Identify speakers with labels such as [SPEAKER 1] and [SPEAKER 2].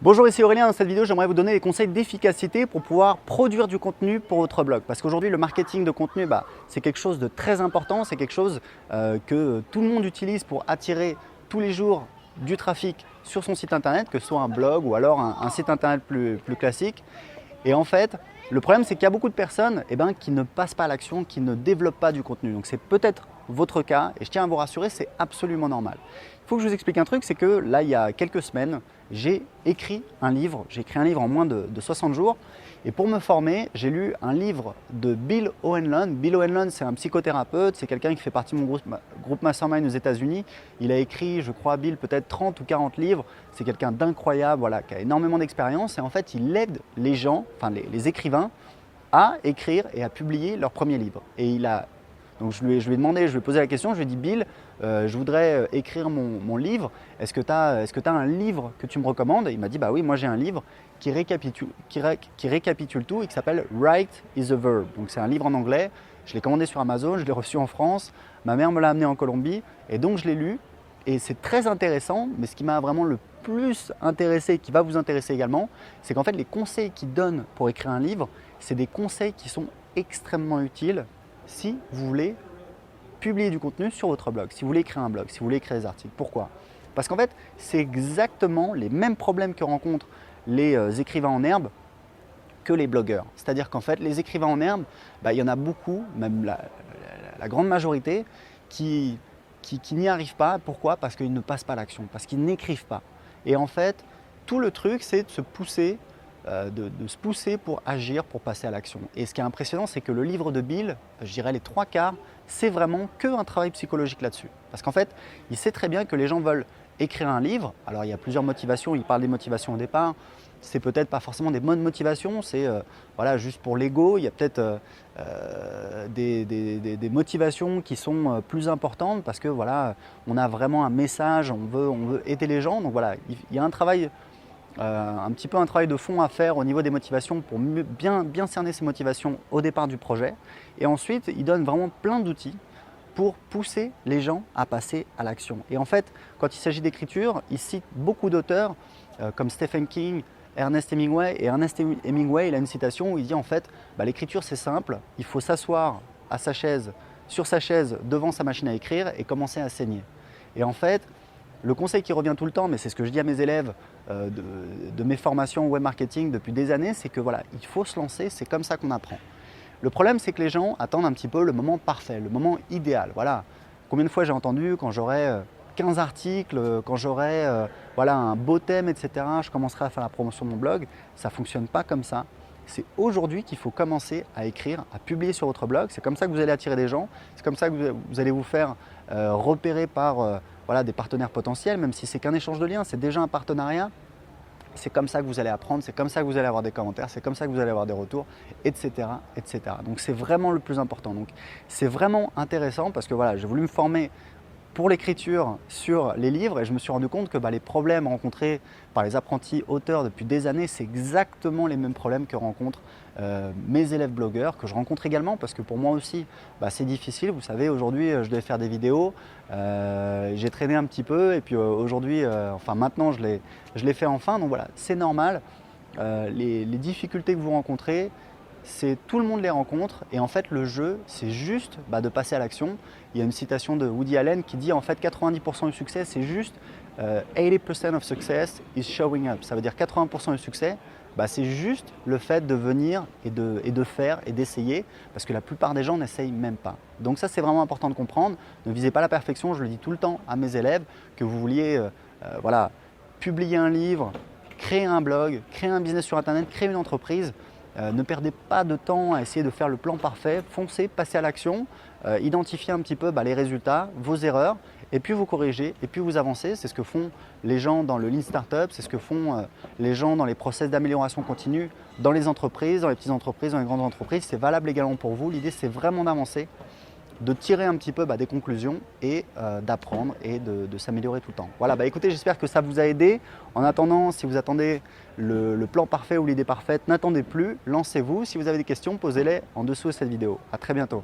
[SPEAKER 1] Bonjour, ici Aurélien. Dans cette vidéo, j'aimerais vous donner des conseils d'efficacité pour pouvoir produire du contenu pour votre blog. Parce qu'aujourd'hui, le marketing de contenu, c'est quelque chose de très important. C'est quelque chose que tout le monde utilise pour attirer tous les jours du trafic sur son site internet, que ce soit un blog ou alors un site internet plus classique. Et en fait, le problème, c'est qu'il y a beaucoup de personnes qui ne passent pas à l'action, qui ne développent pas du contenu. Donc c'est peut-être votre cas et je tiens à vous rassurer, c'est absolument normal. Il faut que je vous explique un truc, c'est que là, il y a quelques semaines, j'ai écrit un livre. J'ai écrit un livre en moins de 60 jours. Et pour me former, j'ai lu un livre de Bill O'Hanlon. Bill O'Hanlon, c'est un psychothérapeute, c'est quelqu'un qui fait partie de mon groupe Mastermind aux États-Unis. Il a écrit, je crois, Bill, peut-être 30 ou 40 livres. C'est quelqu'un d'incroyable, voilà, qui a énormément d'expérience. Et en fait, il aide les gens, enfin les écrivains, à écrire et à publier leur premier livre. Donc je lui ai demandé, je lui ai posé la question, je lui ai dit Bill, je voudrais écrire mon livre, est-ce que tu as un livre que tu me recommandes? Il m'a dit bah oui, moi j'ai un livre qui récapitule tout et qui s'appelle Write is a Verb. Donc c'est un livre en anglais, je l'ai commandé sur Amazon, je l'ai reçu en France, ma mère me l'a amené en Colombie et donc je l'ai lu et c'est très intéressant, mais ce qui m'a vraiment le plus intéressé et qui va vous intéresser également, c'est qu'en fait les conseils qu'il donne pour écrire un livre, c'est des conseils qui sont extrêmement utiles si vous voulez publier du contenu sur votre blog, si vous voulez créer un blog, si vous voulez créer des articles. Pourquoi? Parce qu'en fait, c'est exactement les mêmes problèmes que rencontrent les écrivains en herbe que les blogueurs. C'est-à-dire qu'en fait, les écrivains en herbe, il y en a beaucoup, même la grande majorité, qui n'y arrivent pas. Pourquoi? Parce qu'ils ne passent pas à l'action, parce qu'ils n'écrivent pas. Et en fait, tout le truc, c'est de se pousser de se pousser pour agir, pour passer à l'action. Et ce qui est impressionnant, c'est que le livre de Bill, je dirais les 3/4, c'est vraiment qu'un travail psychologique là-dessus. Parce qu'en fait, il sait très bien que les gens veulent écrire un livre. Alors il y a plusieurs motivations, il parle des motivations au départ. C'est peut-être pas forcément des bonnes motivations, c'est voilà, juste pour l'ego. Il y a peut-être des motivations qui sont plus importantes parce que voilà, on a vraiment un message, on veut aider les gens. Donc voilà, il y a un travail un petit peu un travail de fond à faire au niveau des motivations pour bien cerner ces motivations au départ du projet. Et ensuite, il donne vraiment plein d'outils pour pousser les gens à passer à l'action. Et en fait, quand il s'agit d'écriture, il cite beaucoup d'auteurs comme Stephen King, Ernest Hemingway. Et Ernest Hemingway, il a une citation où il dit en fait, l'écriture c'est simple, il faut s'asseoir à sa chaise, sur sa chaise devant sa machine à écrire et commencer à saigner. Et en fait, le conseil qui revient tout le temps, mais c'est ce que je dis à mes élèves de mes formations web marketing depuis des années, c'est que voilà, il faut se lancer, c'est comme ça qu'on apprend. Le problème, c'est que les gens attendent un petit peu le moment parfait, le moment idéal. Voilà. Combien de fois j'ai entendu quand j'aurai 15 articles, quand j'aurai voilà, un beau thème, etc., je commencerai à faire la promotion de mon blog. Ça ne fonctionne pas comme ça. C'est aujourd'hui qu'il faut commencer à écrire, à publier sur votre blog. C'est comme ça que vous allez attirer des gens. C'est comme ça que vous allez vous faire repérer par voilà, des partenaires potentiels, même si c'est qu'un échange de liens, c'est déjà un partenariat. C'est comme ça que vous allez apprendre, c'est comme ça que vous allez avoir des commentaires, c'est comme ça que vous allez avoir des retours, etc. etc. Donc c'est vraiment le plus important. Donc c'est vraiment intéressant parce que voilà, j'ai voulu me former pour l'écriture sur les livres et je me suis rendu compte que les problèmes rencontrés par les apprentis auteurs depuis des années, c'est exactement les mêmes problèmes que rencontrent mes élèves blogueurs, que je rencontre également parce que pour moi aussi c'est difficile. Vous savez, aujourd'hui je devais faire des vidéos, j'ai traîné un petit peu et puis aujourd'hui, enfin maintenant je l'ai fait enfin, donc voilà, c'est normal. Les difficultés que vous rencontrez, tout le monde les rencontre et en fait le jeu c'est juste de passer à l'action. Il y a une citation de Woody Allen qui dit en fait 90% du succès c'est juste 80% of success is showing up. Ça veut dire 80% du succès c'est juste le fait de venir et de faire et d'essayer parce que la plupart des gens n'essayent même pas. Donc ça c'est vraiment important de comprendre. Ne visez pas la perfection, je le dis tout le temps à mes élèves, que vous vouliez voilà, publier un livre, créer un blog, créer un business sur internet, créer une entreprise. Ne perdez pas de temps à essayer de faire le plan parfait, foncez, passez à l'action, identifiez un petit peu les résultats, vos erreurs, et puis vous corrigez, et puis vous avancez. C'est ce que font les gens dans le Lean Startup, c'est ce que font les gens dans les process d'amélioration continue, dans les entreprises, dans les petites entreprises, dans les grandes entreprises. C'est valable également pour vous. L'idée, c'est vraiment d'avancer, de tirer un petit peu des conclusions et d'apprendre et de s'améliorer tout le temps. Voilà, écoutez, j'espère que ça vous a aidé. En attendant, si vous attendez le plan parfait ou l'idée parfaite, n'attendez plus, lancez-vous. Si vous avez des questions, posez-les en dessous de cette vidéo. À très bientôt.